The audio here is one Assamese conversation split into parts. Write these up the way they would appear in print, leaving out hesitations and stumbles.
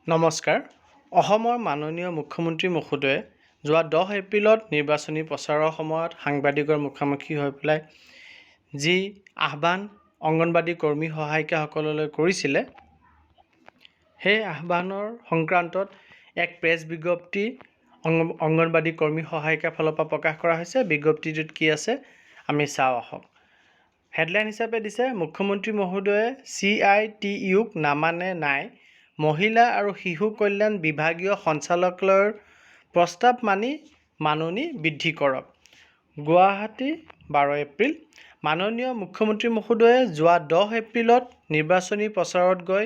নমস্কাৰ। অসমৰ মাননীয় মুখ্যমন্ত্ৰী মহোদয়ে যোৱা 10 এপ্ৰিলত নিৰ্বাচনী প্ৰচাৰৰ সময়ত সাংবাদিকৰ মুখামুখি হৈ পেলাই যি আহ্বান অংগনবাদী কৰ্মী সহায়িকাসকললৈ কৰিছিলে, সেই আহ্বানৰ সংক্ৰান্তত এক প্ৰেছ বিজ্ঞপ্তি অংগনবাদী কৰ্মী সহায়িকাৰ ফালৰ পৰা প্ৰকাশ কৰা হৈছে। বিজ্ঞপ্তিটোত কি আছে আমি চাওঁ আহক। হেডলাইন হিচাপে দিছে, মুখ্যমন্ত্ৰী মহোদয়ে CITUক নামানে নাই, মহিলা আৰু শিশু কল্যাণ বিভাগীয় সঞ্চালকালয়ৰ প্ৰস্তাৱ মানি মাননি বৃদ্ধি কৰক। গুৱাহাটী 12 এপ্ৰিল। মাননীয় মুখ্যমন্ত্ৰী মহোদয়ে যোৱা 10 এপ্ৰিলত নিৰ্বাচনী প্ৰচাৰত গৈ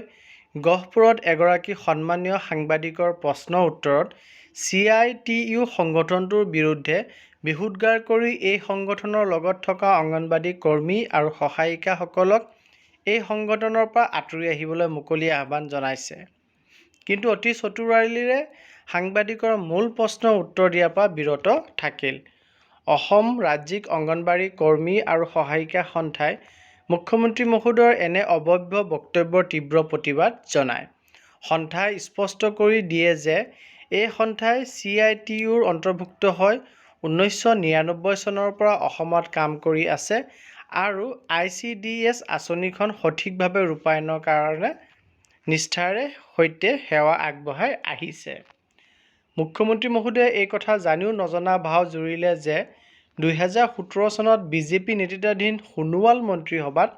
গহপুৰত এগৰাকী সন্মানীয় সাংবাদিকৰ প্ৰশ্নৰ উত্তৰত CITU সংগঠনটোৰ বিৰুদ্ধে বিৰোধগাৰ কৰি এই সংগঠনৰ লগত থকা অংগনবাদী কৰ্মী আৰু সহায়িকাসকলক এই সংগঠনৰ পৰা আঁতৰি আহিবলৈ মুকলি আহ্বান জনাইছে। কিন্তু অতি চতুৰালিৰে সাংবাদিকৰ মূল প্ৰশ্নৰ উত্তৰ দিয়াৰ পৰা বিৰত থাকিল। অসম ৰাজ্যিক অংগনবাদী কৰ্মী আৰু সহায়িকা সন্থাই মুখ্যমন্ত্ৰী মহোদয়ৰ এনে অভব্য বক্তব্যৰ তীব্ৰ প্ৰতিবাদ জনায়। সন্থাই স্পষ্ট কৰি দিয়ে যে এই সন্থাই CITUৰ অন্তৰ্ভুক্ত হৈ 1999 চনৰ পৰা অসমত কাম কৰি আছে আৰু ICDS আঁচনিখন সঠিকভাৱে ৰূপায়ণৰ কাৰণে নিষ্ঠাৰে সৈতে সেৱা আগবঢ়াই আহিছে। মুখ্যমন্ত্ৰী মহোদয়ে এই কথা জানিও নজনা ভাও জুৰিলে যে 2017 চনত বিজেপি নেতৃত্বাধীন সোণোৱাল মন্ত্ৰীসভাত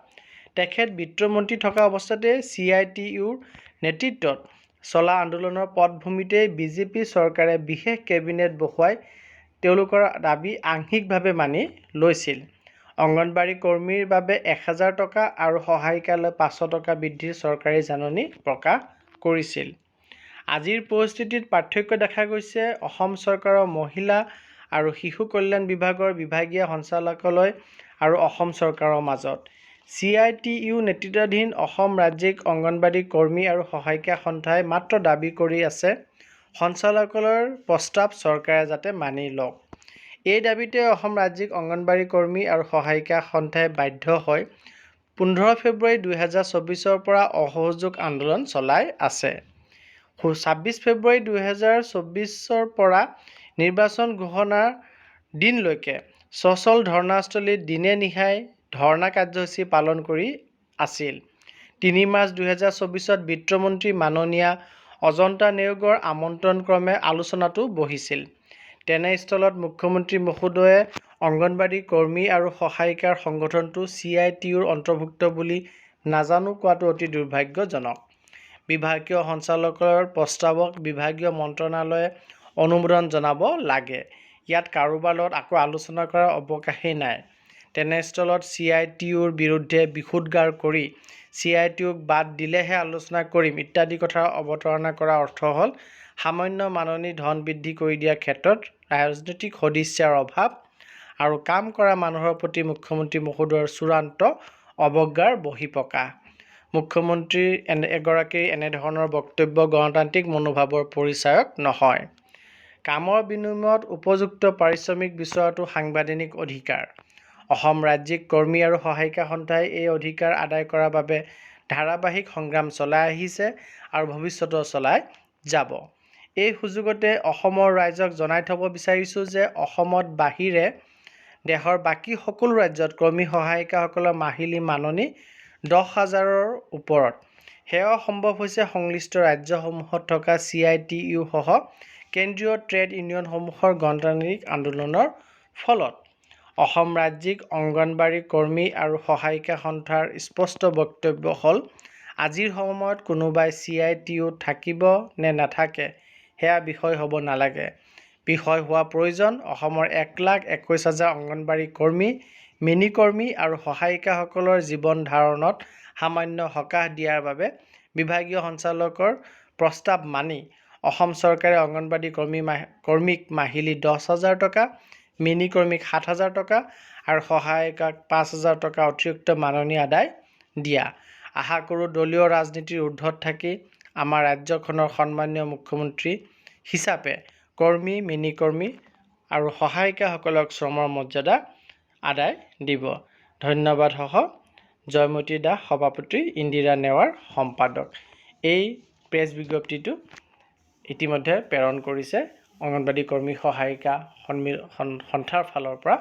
তেখেত বিত্তমন্ত্ৰী থকা অৱস্থাতে CITUৰ নেতৃত্বত চলা আন্দোলনৰ পটভূমিতেই বিজেপি চৰকাৰে বিশেষ কেবিনেট বহুৱাই তেওঁলোকৰ দাবী আংশিকভাৱে মানি লৈছিল। অংগনবাদী কৰ্মীৰ বাবে 1000 টকা আৰু সহায়িকালৈ 500 টকা বৃদ্ধিৰ চৰকাৰী জাননী প্ৰকাশ কৰিছিল। আজিৰ পৰিস্থিতিত পাৰ্থক্য দেখা গৈছে অসম চৰকাৰৰ মহিলা আৰু শিশু কল্যাণ বিভাগৰ বিভাগীয় সঞ্চালকালয় আৰু অসম চৰকাৰৰ মাজত। CITU নেতৃত্বাধীন অসম ৰাজ্যিক অংগনবাদী কৰ্মী আৰু সহায়িকা সন্থাই মাত্ৰ দাবী কৰি আছে সঞ্চালকালয়ৰ প্ৰস্তাৱ চৰকাৰে যাতে মানি লওক। এই দাবীতে অসম ৰাজ্যিক অংগনবাদী কৰ্মী আৰু সহায়িকা সন্থাই বাধ্য হৈ 15 ফেব্ৰুৱাৰী 2024 পৰা অসহযোগ আন্দোলন চলাই আছে। 26 ফেব্ৰুৱাৰী 2024 পৰা নিৰ্বাচন ঘোষণাৰ দিনলৈকে সচল ধৰ্ণাস্থলীত দিনে নিশাই ধৰ্ণা কাৰ্যসূচী পালন কৰি আছিল। 3 মাৰ্চ 2024 বিত্তমন্ত্ৰী মাননীয়া অজন্তা নেওগৰ আমন্ত্ৰণক্ৰমে আলোচনাটো বহিছিল। তেনেস্থলত মুখ্যমন্ত্ৰী মহোদয়ে অংগনবাদী কৰ্মী আৰু সহায়িকাৰ সংগঠনটো CITUৰ অন্তৰ্ভুক্ত বুলি নাজানো কোৱাটো অতি দুৰ্ভাগ্যজনক। বিভাগীয় সঞ্চালকালয়ৰ প্ৰস্তাৱক বিভাগীয় মন্ত্ৰণালয়ে অনুমোদন জনাব লাগে। ইয়াত কাৰোবাৰ লগত আকৌ আলোচনা কৰাৰ অৱকাশেই নাই। তেনেস্থলত CITUৰ বিৰুদ্ধে বিৰোধগাৰ কৰি CITUক বাদ দিলেহে আলোচনা কৰিম ইত্যাদি কথাৰ অৱতাৰণা কৰাৰ অৰ্থ হ'ল সামান্য মাননি ধন বৃদ্ধি কৰি দিয়াৰ ক্ষেত্ৰত ৰাজনৈতিক সদিচ্ছাৰ অভাৱ আৰু কাম কৰা মানুহৰ প্ৰতি মুখ্যমন্ত্ৰী মহোদয়ৰ চূড়ান্ত অৱজ্ঞাৰ বহিঃপ্ৰকাশ। মুখ্যমন্ত্ৰীৰ এগৰাকীৰ এনেধৰণৰ বক্তব্য গণতান্ত্ৰিক মনোভাৱৰ পৰিচায়ক নহয়। কামৰ বিনিময়ত উপযুক্ত পাৰিশ্ৰমিক বিচৰাটো সাংবিধানিক অধিকাৰ। অসম ৰাজ্যিক কৰ্মী আৰু সহায়িকা সন্থাই এই অধিকাৰ আদায় কৰাৰ বাবে ধাৰাবাহিক সংগ্ৰাম চলাই আহিছে আৰু ভৱিষ্যতেও চলাই যাব। এই সুযোগতে অসমৰ ৰাইজক জনাই থব বিচাৰিছোঁ যে অসমত বাহিৰে দেশৰ বাকী সকলো ৰাজ্যত কৰ্মী সহায়িকাসকলৰ মাহিলী মাননি 10,000ৰ ওপৰত। সেয়া সম্ভৱ হৈছে সংশ্লিষ্ট ৰাজ্যসমূহত থকা CITU সহ কেন্দ্ৰীয় ট্ৰেড ইউনিয়নসমূহৰ গণতান্ত্ৰিক আন্দোলনৰ ফলত। অসম ৰাজ্যিক অংগনবাদী কৰ্মী আৰু সহায়িকা সন্থাৰ স্পষ্ট বক্তব্য হ'ল আজিৰ সময়ত কোনোবাই CITU থাকিব নে নাথাকে সেয়া বিষয় হ'ব নালাগে। বিষয় হোৱা প্ৰয়োজন অসমৰ 1,21,000 অংগনবাদী কৰ্মী, মিনিকৰ্মী আৰু সহায়িকাসকলৰ জীৱন ধাৰণত সামান্য সকাহ দিয়াৰ বাবে বিভাগীয় সঞ্চালকৰ প্ৰস্তাৱ মানি অসম চৰকাৰে অংগনবাদী কৰ্মীক মাহিলী 10,000 টকা, মিনিকৰ্মীক 7,000 টকা আৰু সহায়িকাক 5,000 টকা অতিৰিক্ত মাননি আদায় দিয়া। আশা কৰোঁ দলীয় ৰাজনীতিৰ ঊৰ্ধ্বত থাকি আমাৰ ৰাজ্যখনৰ সন্মানীয় মুখ্যমন্ত্ৰী হিচাপে কৰ্মী, মিনিকৰ্মী আৰু সহায়িকাসকলক শ্ৰমৰ মৰ্যাদা আদায় দিব। ধন্যবাদ সহ জয়মতী দাস সভাপতি, ইন্দিৰা নেৱাৰ সম্পাদক। এই প্ৰেছ বিজ্ঞপ্তিটো ইতিমধ্যে প্ৰেৰণ কৰিছে অংগনবাদী কৰ্মী সহায়িকা সন্থাৰ ফালৰ পৰা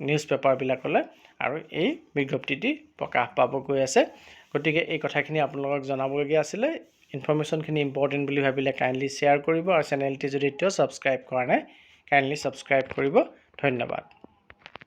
নিউজ পেপাৰবিলাকলৈ আৰু এই বিজ্ঞপ্তিটি প্ৰকাশ পাব গৈ আছে। গতিকে এই কথাখিনি আপোনালোকক জনাবলগীয়া আছিলে। ইনফৰমেশ্যনখিনি ইম্পৰ্টেণ্ট বুলি ভাবিলে কাইণ্ডলি শ্বেয়াৰ কৰিব আৰু চেনেলটি যদি এতিয়াও ছাবস্ক্ৰাইব কৰা নাই কাইণ্ডলি ছাবস্ক্ৰাইব কৰিব। ধন্যবাদ।